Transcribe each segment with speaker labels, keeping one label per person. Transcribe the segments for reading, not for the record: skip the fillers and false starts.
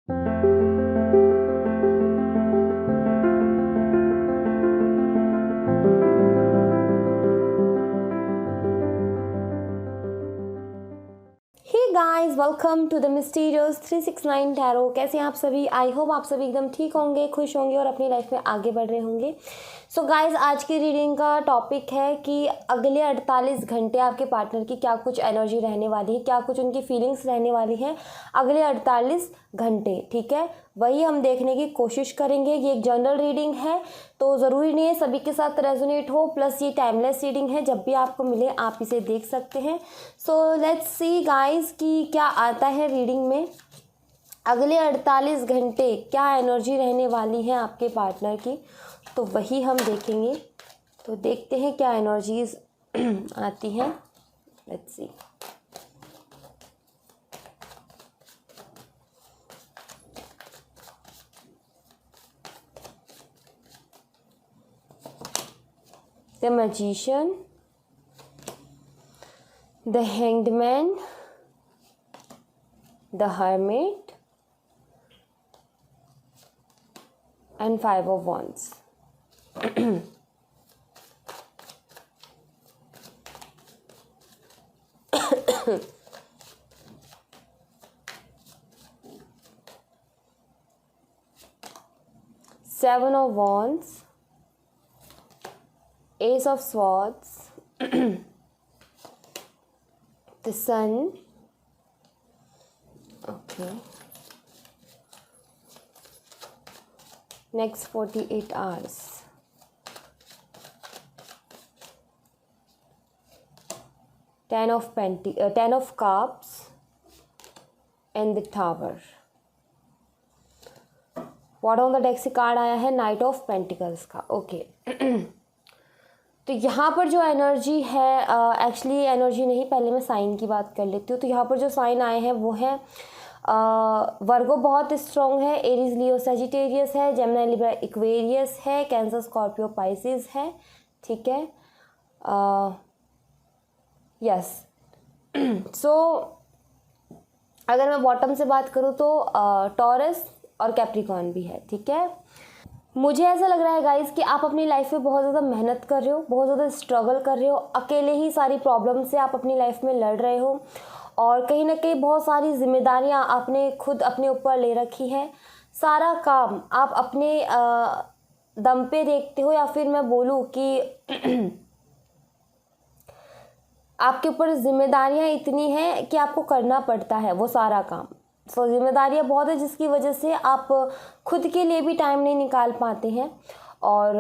Speaker 1: Guys welcome to the mysterious 369 tarot. कैसे हैं आप सभी? आई होप आप सभी एकदम ठीक होंगे, खुश होंगे और अपनी लाइफ में आगे बढ़ रहे होंगे। सो गाइस, आज की रीडिंग का टॉपिक है कि अगले 48 घंटे आपके पार्टनर की क्या कुछ एनर्जी रहने वाली है, क्या कुछ उनकी फीलिंग्स रहने वाली है अगले 48 घंटे। ठीक है, वही हम देखने की कोशिश करेंगे। ये एक जनरल रीडिंग है तो ज़रूरी नहीं है सभी के साथ रेजोनेट हो, प्लस ये टाइमलेस रीडिंग है, जब भी आपको मिले आप इसे देख सकते हैं। सो लेट्स सी गाइस कि क्या आता है रीडिंग में। अगले 48 घंटे क्या एनर्जी रहने वाली है आपके पार्टनर की, तो वही हम देखेंगे। तो देखते हैं क्या एनर्जीज आती हैं। Let's see. The Magician, the Hanged Man, the Hermit, and Five of Wands. Seven of Wands, Ace of Swords, the Sun, okay, next 48 hours, Ten of Cups, and the Tower. What on the deck से card आया है? Night of pentacles का। Okay तो यहाँ पर जो energy है, actually energy नहीं, पहले मैं साइन की बात कर लेती हूँ। तो यहाँ पर जो साइन आए हैं वो है वर्गो बहुत स्ट्रॉन्ग है, एरीज लियो सेजिटेरियस है, जेमिनी लिब्रा एक्वेरियस है, कैंसर स्कॉर्पियो पाइसिस है। ठीक है, यस। सो अगर मैं बॉटम से बात करूँ तो टॉरस और कैप्रिकॉर्न भी है। ठीक है, मुझे ऐसा लग रहा है गाइस कि आप अपनी लाइफ में बहुत ज़्यादा मेहनत कर रहे हो, बहुत ज़्यादा स्ट्रगल कर रहे हो, अकेले ही सारी प्रॉब्लम से आप अपनी लाइफ में लड़ रहे हो और कहीं ना कहीं बहुत सारी जिम्मेदारियां आपने खुद अपने ऊपर ले रखी है। सारा काम आप अपने दम पे देखते हो, या फिर मैं बोलूँ कि आपके ऊपर जिम्मेदारियां इतनी हैं कि आपको करना पड़ता है वो सारा काम। सो जिम्मेदारियां बहुत है जिसकी वजह से आप खुद के लिए भी टाइम नहीं निकाल पाते हैं, और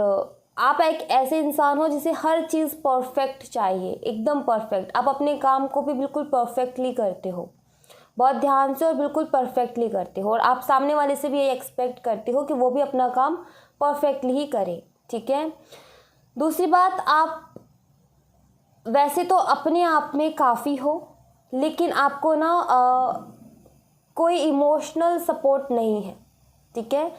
Speaker 1: आप एक ऐसे इंसान हो जिसे हर चीज़ परफेक्ट चाहिए, एकदम परफेक्ट। आप अपने काम को भी बिल्कुल परफेक्टली करते हो, बहुत ध्यान से और बिल्कुल परफेक्टली करते हो, और आप सामने वाले से भी ये एक्सपेक्ट करते हो कि वो भी अपना काम परफेक्टली ही करे। ठीक है, दूसरी बात, आप वैसे तो अपने आप में काफ़ी हो, लेकिन आपको ना कोई इमोशनल सपोर्ट नहीं है। ठीक है,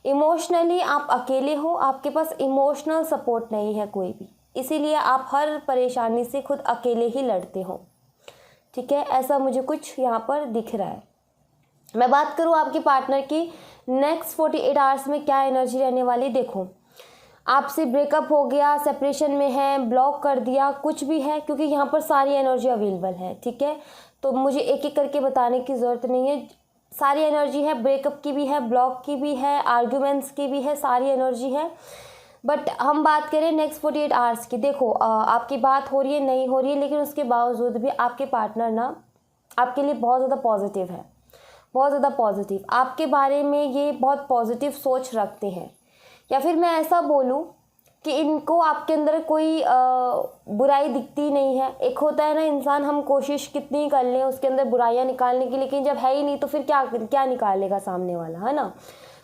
Speaker 1: इमोशनली आप अकेले हो, आपके पास इमोशनल सपोर्ट नहीं है कोई भी, इसीलिए आप हर परेशानी से खुद अकेले ही लड़ते हो। ठीक है, ऐसा मुझे कुछ यहाँ पर दिख रहा है। मैं बात करूँ आपके पार्टनर की नेक्स्ट 48 आवर्स में क्या एनर्जी रहने वाली। देखो, आपसे ब्रेकअप हो गया, सेपरेशन में है, ब्लॉक कर दिया, कुछ भी है, क्योंकि यहाँ पर सारी एनर्जी अवेलेबल है। ठीक है, तो मुझे एक एक करके बताने की ज़रूरत नहीं है, सारी एनर्जी है, ब्रेकअप की भी है, ब्लॉक की भी है, आर्ग्यूमेंट्स की भी है, सारी एनर्जी है। बट हम बात करें नेक्स्ट 48 आवर्स की। देखो, आपकी बात हो रही है, नहीं हो रही है, लेकिन उसके बावजूद भी आपके पार्टनर ना आपके लिए बहुत ज़्यादा पॉजिटिव है, बहुत ज़्यादा पॉजिटिव, आपके बारे में ये बहुत पॉजिटिव सोच रखते हैं। या फिर मैं ऐसा बोलूँ कि इनको आपके अंदर कोई बुराई दिखती नहीं है। एक होता है ना इंसान, हम कोशिश कितनी कर लें उसके अंदर बुराइयां निकालने की, लेकिन जब है ही नहीं तो फिर क्या क्या निकालेगा सामने वाला, है ना।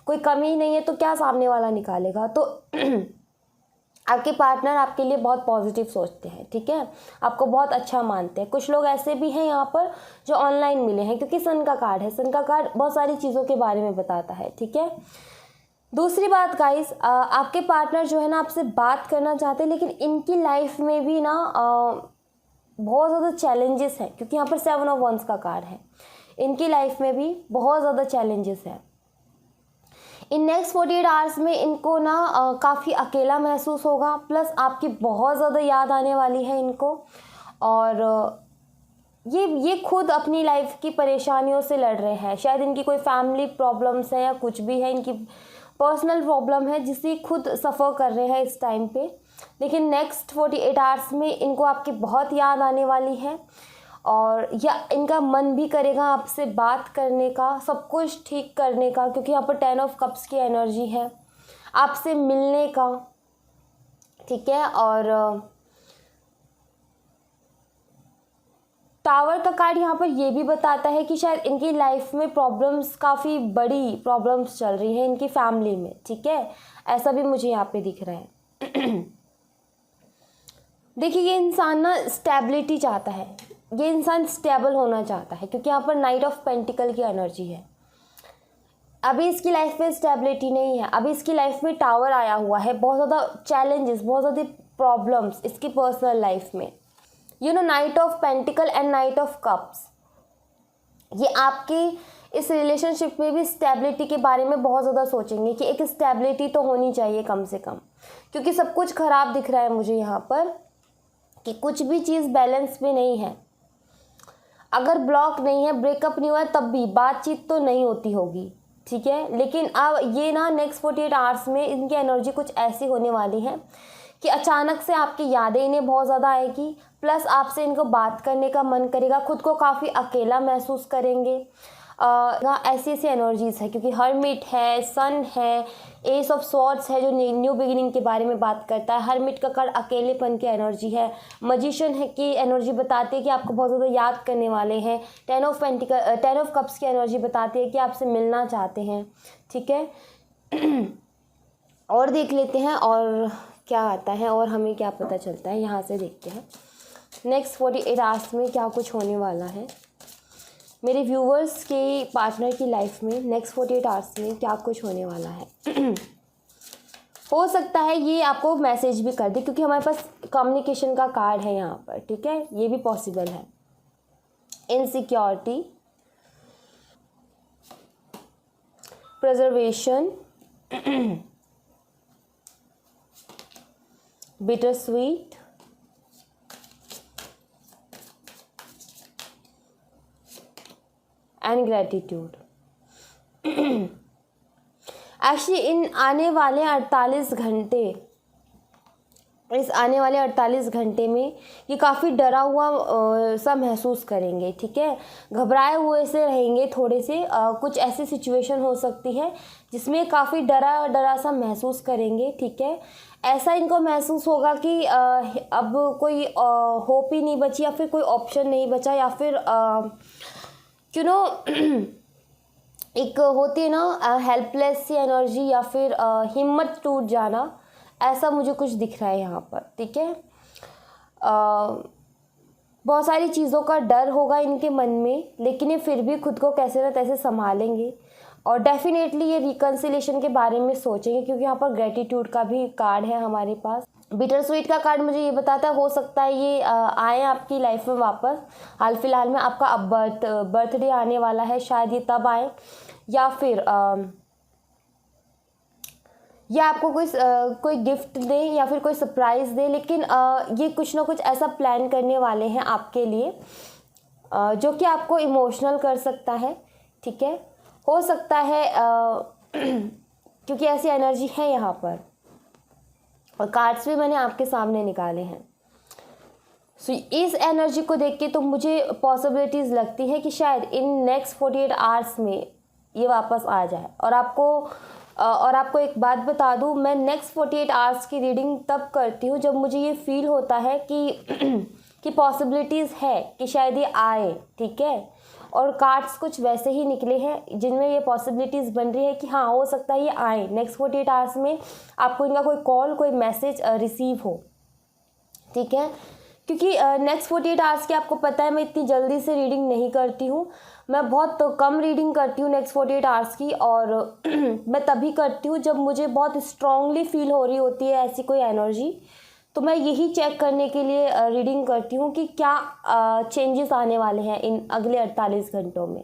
Speaker 1: कोई कमी नहीं है तो क्या सामने वाला निकालेगा। तो आपके पार्टनर आपके लिए बहुत पॉजिटिव सोचते हैं। ठीक है, आपको बहुत अच्छा मानते हैं। कुछ लोग ऐसे भी हैं यहाँ पर जो ऑनलाइन मिले हैं, क्योंकि सन का कार्ड है, सन का कार्ड बहुत सारी चीज़ों के बारे में बताता है। ठीक है, दूसरी बात गाइस, आपके पार्टनर जो है ना आपसे बात करना चाहते हैं, लेकिन इनकी लाइफ में भी ना बहुत ज़्यादा चैलेंजेस हैं, क्योंकि यहाँ पर 7 ऑफ वंस का कार्ड है। इनकी लाइफ में भी बहुत ज़्यादा चैलेंजेस हैं, इन नेक्स्ट 48 आवर्स में इनको ना काफ़ी अकेला महसूस होगा, प्लस आपकी बहुत ज़्यादा याद आने वाली है इनको। और ये खुद अपनी लाइफ की परेशानियों से लड़ रहे हैं। शायद इनकी कोई फैमिली प्रॉब्लम्स है या कुछ भी है, इनकी पर्सनल प्रॉब्लम है जिससे खुद सफ़र कर रहे हैं इस टाइम पे। लेकिन नेक्स्ट 48 आवर्स में इनको आपकी बहुत याद आने वाली है, और या इनका मन भी करेगा आपसे बात करने का, सब कुछ ठीक करने का, क्योंकि यहाँ पर 10 ऑफ कप्स की एनर्जी है, आपसे मिलने का। ठीक है, और टावर का कार्ड यहाँ पर ये भी बताता है कि शायद इनकी लाइफ में प्रॉब्लम्स, काफ़ी बड़ी प्रॉब्लम्स चल रही हैं इनकी फैमिली में। ठीक है, ऐसा भी मुझे यहाँ पे दिख रहा है। देखिए, ये इंसान ना स्टेबिलिटी चाहता है, ये इंसान स्टेबल होना चाहता है, क्योंकि यहाँ पर नाइट ऑफ पेंटिकल की एनर्जी है। अभी इसकी लाइफ में स्टेबिलिटी नहीं है, अभी इसकी लाइफ में टावर आया हुआ है, बहुत ज़्यादा चैलेंजेस, बहुत ज़्यादा प्रॉब्लम्स इसकी पर्सनल लाइफ में। Night of pentacle and night of cups, ये आपकी इस रिलेशनशिप में भी स्टेबिलिटी के बारे में बहुत ज़्यादा सोचेंगे कि एक स्टेबिलिटी तो होनी चाहिए कम से कम, क्योंकि सब कुछ ख़राब दिख रहा है मुझे यहाँ पर, कि कुछ भी चीज़ बैलेंस में नहीं है। अगर ब्लॉक नहीं है, ब्रेकअप नहीं हुआ है, तब भी बातचीत तो नहीं होती होगी। ठीक है, लेकिन अब ये ना नेक्स्ट 48 आवर्स में इनकी एनर्जी कुछ ऐसी होने वाली है कि अचानक से आपकी यादें इन्हें बहुत ज़्यादा आएगी, प्लस आपसे इनको बात करने का मन करेगा, खुद को काफ़ी अकेला महसूस करेंगे। ऐसी ऐसी एनर्जीज़ है, क्योंकि हर्मिट है, सन है, एस ऑफ स्वॉर्ड्स है जो न्यू बिगिनिंग के बारे में बात करता है। हर्मिट का कार्ड अकेलेपन की एनर्जी है। मजिशियन है की एनर्जी बताती है कि आपको बहुत ज़्यादा याद करने वाले हैं। 10 ऑफ कप्स की एनर्जी बताती है कि आपसे मिलना चाहते हैं। ठीक है, और देख लेते हैं और क्या आता है और हमें क्या पता चलता है, यहाँ से देखते हैं नेक्स्ट 48 आवर्स में क्या कुछ होने वाला है मेरे व्यूवर्स के पार्टनर की लाइफ में। नेक्स्ट 48 आवर्स में क्या कुछ होने वाला है। हो सकता है ये आपको मैसेज भी कर दे, क्योंकि हमारे पास कम्युनिकेशन का कार्ड है यहाँ पर। ठीक है, ये भी पॉसिबल है। Insecurity, preservation, bitter sweet, and gratitude. Actually in आने वाले 48 घंटे, इस आने वाले 48 घंटे में ये काफ़ी डरा हुआ सा महसूस करेंगे। ठीक है, घबराए हुए से रहेंगे थोड़े से। कुछ ऐसी सिचुएशन हो सकती है जिसमें काफ़ी डरा सा महसूस करेंगे। ठीक है, ऐसा इनको महसूस होगा कि अब कोई होप ही नहीं बची, या फिर कोई ऑप्शन नहीं बचा, या फिर एक होती है ना हेल्पलेस सी एनर्जी, या फिर हिम्मत टूट जाना, ऐसा मुझे कुछ दिख रहा है यहाँ पर। ठीक है, बहुत सारी चीज़ों का डर होगा इनके मन में, लेकिन ये फिर भी खुद को कैसे ना कैसे संभालेंगे, और डेफिनेटली ये रिकन्सिलेशन के बारे में सोचेंगे, क्योंकि यहाँ पर ग्रेटिट्यूड का भी कार्ड है हमारे पास। बिटर स्वीट का कार्ड मुझे ये बताता है, हो सकता है ये आए आपकी लाइफ में वापस। हाल फिलहाल में आपका अब बर्थडे आने वाला है, शायद ये तब आए, या फिर या आपको कोई गिफ्ट दे, या फिर कोई सरप्राइज़ दे। लेकिन ये कुछ ना कुछ ऐसा प्लान करने वाले हैं आपके लिए जो कि आपको इमोशनल कर सकता है। ठीक है, हो सकता है क्योंकि ऐसी एनर्जी है यहाँ पर, और कार्ड्स भी मैंने आपके सामने निकाले हैं। सो इस एनर्जी को देख के तो मुझे पॉसिबिलिटीज़ लगती है कि शायद इन नेक्स्ट 48 आवर्स में ये वापस आ जाए। और आपको एक बात बता दूँ, मैं नेक्स्ट 48 आवर्स की रीडिंग तब करती हूँ जब मुझे ये फील होता है कि पॉसिबिलिटीज़ है कि शायद ये आए। ठीक है, और कार्ड्स कुछ वैसे ही निकले हैं जिनमें ये पॉसिबिलिटीज़ बन रही है कि हाँ, हो सकता है ये आए नेक्स्ट 48 आवर्स में, आपको इनका कोई कॉल, कोई मैसेज रिसीव हो। ठीक है, क्योंकि नेक्स्ट 48 आवर्स की आपको पता है मैं इतनी जल्दी से रीडिंग नहीं करती हूँ, मैं बहुत कम रीडिंग करती हूँ नेक्स्ट 48 आवर्स की। और मैं तभी करती हूँ जब मुझे बहुत स्ट्रांगली फील हो रही होती है ऐसी कोई एनर्जी, तो मैं यही चेक करने के लिए रीडिंग करती हूँ कि क्या चेंजेस आने वाले हैं इन अगले 48 घंटों में।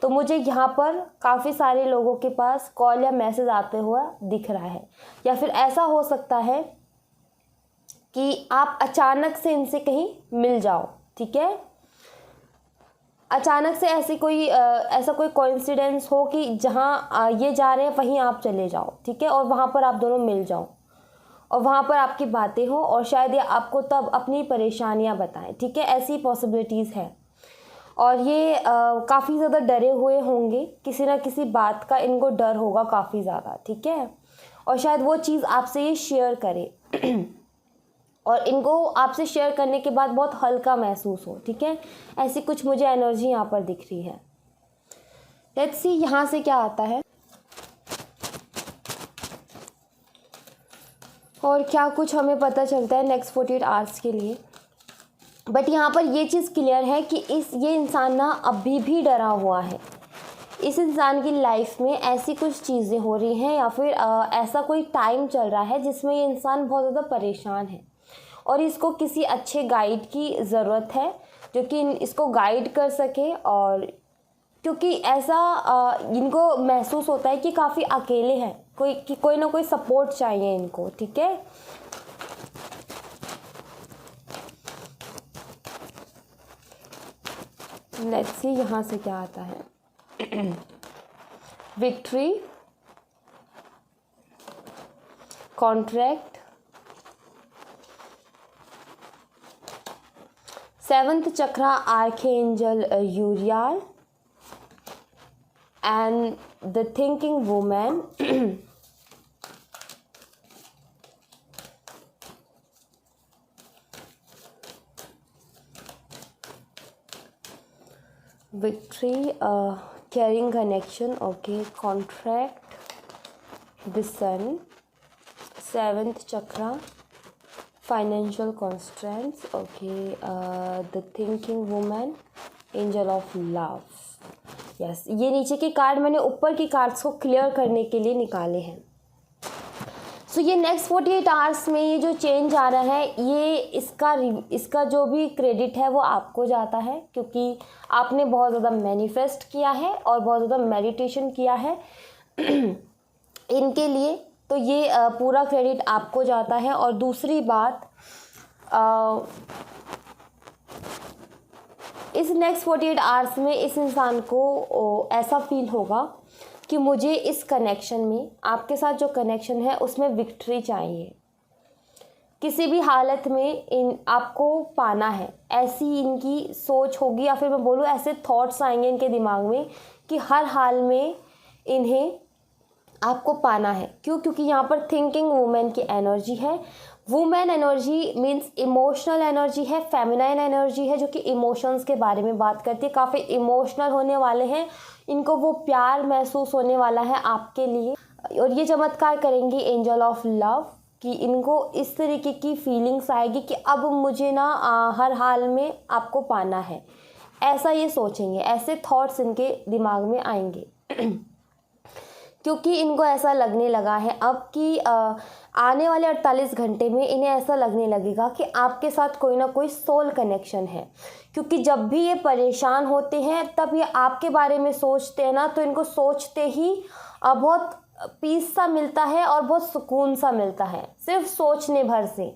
Speaker 1: तो मुझे यहाँ पर काफ़ी सारे लोगों के पास कॉल या मैसेज आते हुआ दिख रहा है। या फिर ऐसा हो सकता है कि आप अचानक से इनसे कहीं मिल जाओ, ठीक है। अचानक से ऐसा कोई कोइंसिडेंस हो कि जहाँ ये जा रहे हैं वहीं आप चले जाओ, ठीक है, और वहाँ पर आप दोनों मिल जाओ और वहाँ पर आपकी बातें हो और शायद ये आपको तब अपनी परेशानियाँ बताएं, ठीक है। ऐसी पॉसिबिलिटीज़ है। और ये काफ़ी ज़्यादा डरे हुए होंगे, किसी ना किसी बात का इनको डर होगा काफ़ी ज़्यादा, ठीक है। और शायद वो चीज़ आपसे ये शेयर करे और इनको आपसे शेयर करने के बाद बहुत हल्का महसूस हो, ठीक है। ऐसी कुछ मुझे एनर्जी यहाँ पर दिख रही है। लेट्स सी यहाँ से क्या आता है और क्या कुछ हमें पता चलता है नेक्स्ट 48 आवर्स के लिए। बट यहाँ पर ये चीज़ क्लियर है कि ये इंसान ना अभी भी डरा हुआ है। इस इंसान की लाइफ में ऐसी कुछ चीज़ें हो रही हैं या फिर ऐसा कोई टाइम चल रहा है जिसमें ये इंसान बहुत ज़्यादा परेशान है और इसको किसी अच्छे गाइड की ज़रूरत है जो कि इसको गाइड कर सके। और क्योंकि ऐसा इनको महसूस होता है कि काफ़ी अकेले हैं, कोई ना कोई सपोर्ट चाहिए इनको, ठीक है। लेट्स सी यहाँ से क्या आता है। Victory, contract, 7th chakra archangel यूरियल and the thinking woman. victory, caring connection, okay, contract, the sun, 7th chakra, financial constraints, okay, the thinking woman, angel of love। Yes, ये नीचे के कार्ड मैंने ऊपर की कार्ड्स को क्लियर करने के लिए निकाले हैं। सो ये नेक्स्ट 48 आवर्स में ये जो चेंज आ रहा है ये इसका जो भी क्रेडिट है वो आपको जाता है, क्योंकि आपने बहुत ज़्यादा मैनिफेस्ट किया है और बहुत ज़्यादा मेडिटेशन किया है इनके लिए, तो ये पूरा क्रेडिट आपको जाता है। और दूसरी बात, इस नेक्स्ट 48 आवर्स में इस इंसान को ऐसा फील होगा कि मुझे इस कनेक्शन में, आपके साथ जो कनेक्शन है उसमें विक्ट्री चाहिए, किसी भी हालत में आपको पाना है, ऐसी इनकी सोच होगी। या फिर मैं बोलूँ ऐसे थॉट्स आएंगे इनके दिमाग में कि हर हाल में इन्हें आपको पाना है। क्यों? क्योंकि यहाँ पर थिंकिंग वुमेन की एनर्जी है। Women energy means emotional energy है, फेमिनाइन एनर्जी है जो कि इमोशंस के बारे में बात करती है। काफ़ी इमोशनल होने वाले हैं, इनको वो प्यार महसूस होने वाला है आपके लिए। और ये चमत्कार करेंगी एंजल ऑफ लव कि इनको इस तरीके की फीलिंग्स आएगी कि अब मुझे ना हर हाल में आपको पाना है, ऐसा ये सोचेंगे, ऐसे थॉट्स इनके दिमाग में आएंगे क्योंकि इनको ऐसा लगने लगा है अब कि आने वाले 48 घंटे में इन्हें ऐसा लगने लगेगा कि आपके साथ कोई ना कोई सोल कनेक्शन है। क्योंकि जब भी ये परेशान होते हैं तब ये आपके बारे में सोचते हैं ना, तो इनको सोचते ही बहुत पीस सा मिलता है और बहुत सुकून सा मिलता है सिर्फ सोचने भर से।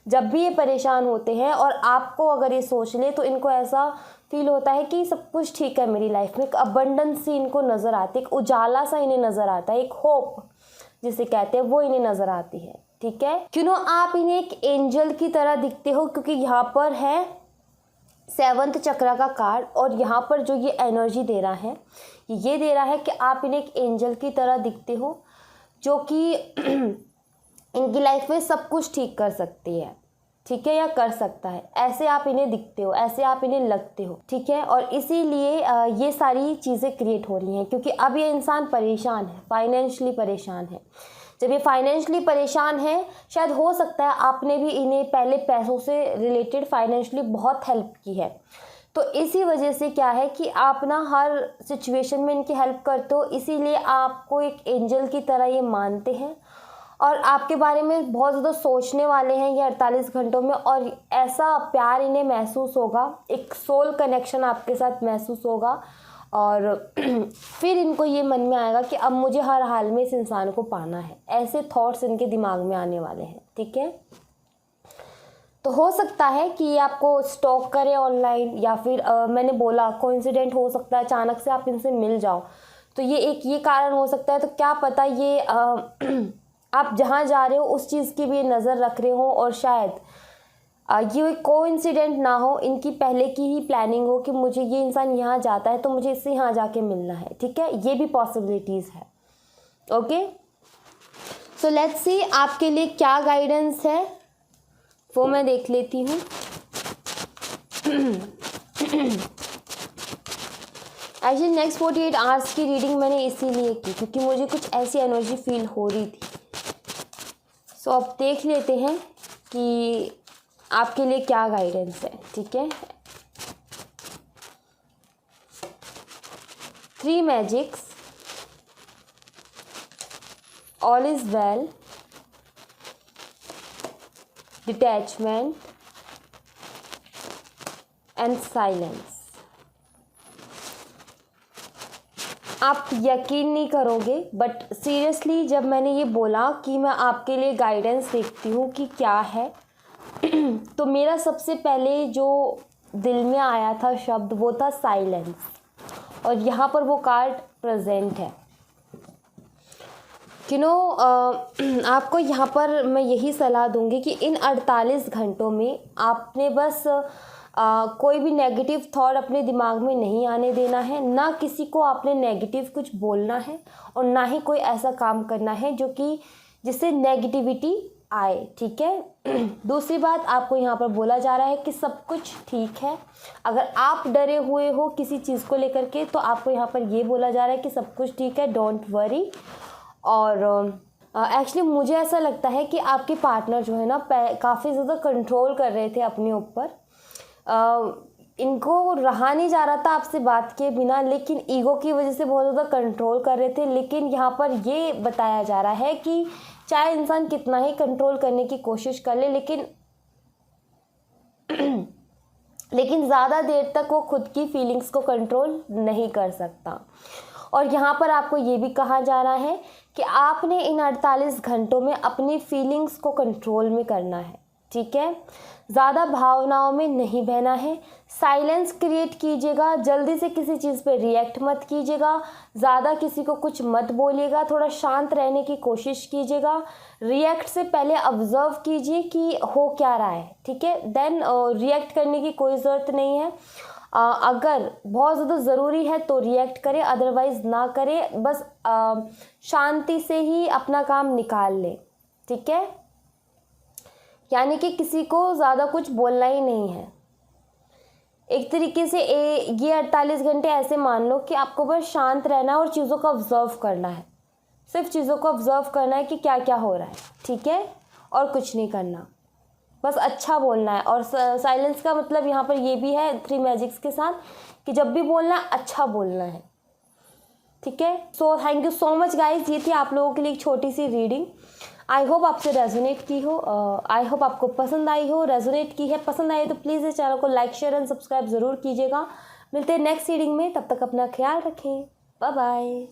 Speaker 1: जब भी ये परेशान होते हैं और आपको अगर ये सोच ले तो इनको ऐसा फील होता है कि सब कुछ ठीक है मेरी लाइफ में, एक अबंडेंस सी इनको नज़र आती है, एक उजाला सा इन्हें नज़र आता है, एक होप जिसे कहते हैं वो इन्हें नज़र आती है। ठीक है, क्यों आप इन्हें एक एंजल की तरह दिखते हो, क्योंकि यहाँ पर है 7th चक्र का कार्ड और यहाँ पर जो ये एनर्जी दे रहा है ये दे रहा है कि आप इन्हें एक एंजल की तरह दिखते हो जो कि इनकी लाइफ में सब कुछ ठीक कर सकती है, ठीक है, या कर सकता है। ऐसे आप इन्हें दिखते हो, ऐसे आप इन्हें लगते हो, ठीक है। और इसीलिए ये सारी चीज़ें क्रिएट हो रही हैं क्योंकि अब ये इंसान परेशान है, फाइनेंशियली परेशान है। जब ये फाइनेंशियली परेशान है, शायद हो सकता है आपने भी इन्हें पहले पैसों से रिलेटेड फाइनेंशियली बहुत हेल्प की है, तो इसी वजह से क्या है कि आप ना हर सिचुएशन में इनकी हेल्प करते हो, इसीलिए आपको एक एंजल की तरह ये मानते हैं और आपके बारे में बहुत ज़्यादा सोचने वाले हैं ये 48 घंटों में। और ऐसा प्यार इन्हें महसूस होगा, एक सोल कनेक्शन आपके साथ महसूस होगा और फिर इनको ये मन में आएगा कि अब मुझे हर हाल में इस इंसान को पाना है। ऐसे थॉट्स इनके दिमाग में आने वाले हैं, ठीक है। तो हो सकता है कि ये आपको स्टॉक करे ऑनलाइन, या फिर मैंने बोला कोइंसिडेंट हो सकता है, अचानक से आप इनसे मिल जाओ, तो ये कारण हो सकता है। तो क्या पता ये आप जहाँ जा रहे हो उस चीज़ की भी नज़र रख रहे हो, और शायद ये कोइंसिडेंट ना हो, इनकी पहले की ही प्लानिंग हो कि मुझे ये इंसान यहाँ जाता है तो मुझे इससे यहाँ जाके मिलना है, ठीक है। ये भी पॉसिबिलिटीज़ है। ओके, सो लेट्स सी आपके लिए क्या गाइडेंस है, वो मैं देख लेती हूँ। एक्चुअली नेक्स्ट 48 आवर्स की रीडिंग मैंने इसीलिए की क्योंकि मुझे कुछ ऐसी एनर्जी फील हो रही थी। सो अब देख लेते हैं कि आपके लिए क्या गाइडेंस है, ठीक है। 3 magics, all is well, detachment and silence. आप यकीन नहीं करोगे, बट सीरियसली जब मैंने ये बोला कि मैं आपके लिए गाइडेंस देखती हूँ कि क्या है, तो मेरा सबसे पहले जो दिल में आया था शब्द वो था साइलेंस, और यहाँ पर वो कार्ड प्रेजेंट है। आपको यहाँ पर मैं यही सलाह दूंगी कि इन 48 घंटों में आपने बस कोई भी नेगेटिव थॉट अपने दिमाग में नहीं आने देना है, ना किसी को आपने नेगेटिव कुछ बोलना है, और ना ही कोई ऐसा काम करना है जो कि जिससे नेगेटिविटी आए, ठीक है। दूसरी बात, आपको यहाँ पर बोला जा रहा है कि सब कुछ ठीक है। अगर आप डरे हुए हो किसी चीज़ को लेकर के, तो आपको यहाँ पर ये बोला जा रहा है कि सब कुछ ठीक है, डोंट वरी। और एक्चुअली मुझे ऐसा लगता है कि आपके पार्टनर जो है ना काफ़ी ज़्यादा कंट्रोल कर रहे थे अपने ऊपर। इनको रहा नहीं जा रहा था आपसे बात के बिना, लेकिन ईगो की वजह से बहुत ज़्यादा कंट्रोल कर रहे थे। लेकिन यहाँ पर ये बताया जा रहा है कि चाहे इंसान कितना ही कंट्रोल करने की कोशिश कर ले, लेकिन ज़्यादा देर तक वो खुद की फीलिंग्स को कंट्रोल नहीं कर सकता। और यहाँ पर आपको ये भी कहा जा रहा है कि आपने इन 48 घंटों में अपनी फीलिंग्स को कंट्रोल में करना है, ठीक है। ज़्यादा भावनाओं में नहीं बहना है, साइलेंस क्रिएट कीजिएगा, जल्दी से किसी चीज़ पे रिएक्ट मत कीजिएगा, ज़्यादा किसी को कुछ मत बोलिएगा, थोड़ा शांत रहने की कोशिश कीजिएगा। रिएक्ट से पहले ऑब्जर्व कीजिए कि हो क्या रहा है, ठीक है। देन रिएक्ट करने की कोई ज़रूरत नहीं है। अगर बहुत ज़्यादा ज़रूरी है तो रिएक्ट करें, अदरवाइज़ ना करें। बस शांति से ही अपना काम निकाल लें, ठीक है। यानी कि किसी को ज़्यादा कुछ बोलना ही नहीं है। एक तरीके से ये 48 घंटे ऐसे मान लो कि आपको बस शांत रहना है और चीज़ों को ऑब्जर्व करना है। सिर्फ चीज़ों को ऑब्जर्व करना है कि क्या क्या हो रहा है, ठीक है, और कुछ नहीं करना, बस अच्छा बोलना है। और साइलेंस का मतलब यहाँ पर ये भी है 3 मैजिक्स के साथ कि जब भी बोलना है अच्छा बोलना है, ठीक है। So thank you so much guys, ये थी आप लोगों के लिए एक छोटी सी रीडिंग। आई होप आपसे रेजोनेट की हो, आई होप आपको पसंद आई हो, रेजोनेट की है, पसंद आई तो प्लीज़ इस चैनल को लाइक शेयर एंड सब्सक्राइब ज़रूर कीजिएगा। मिलते हैं नेक्स्ट रीडिंग में, तब तक अपना ख्याल रखें, बाय बाय।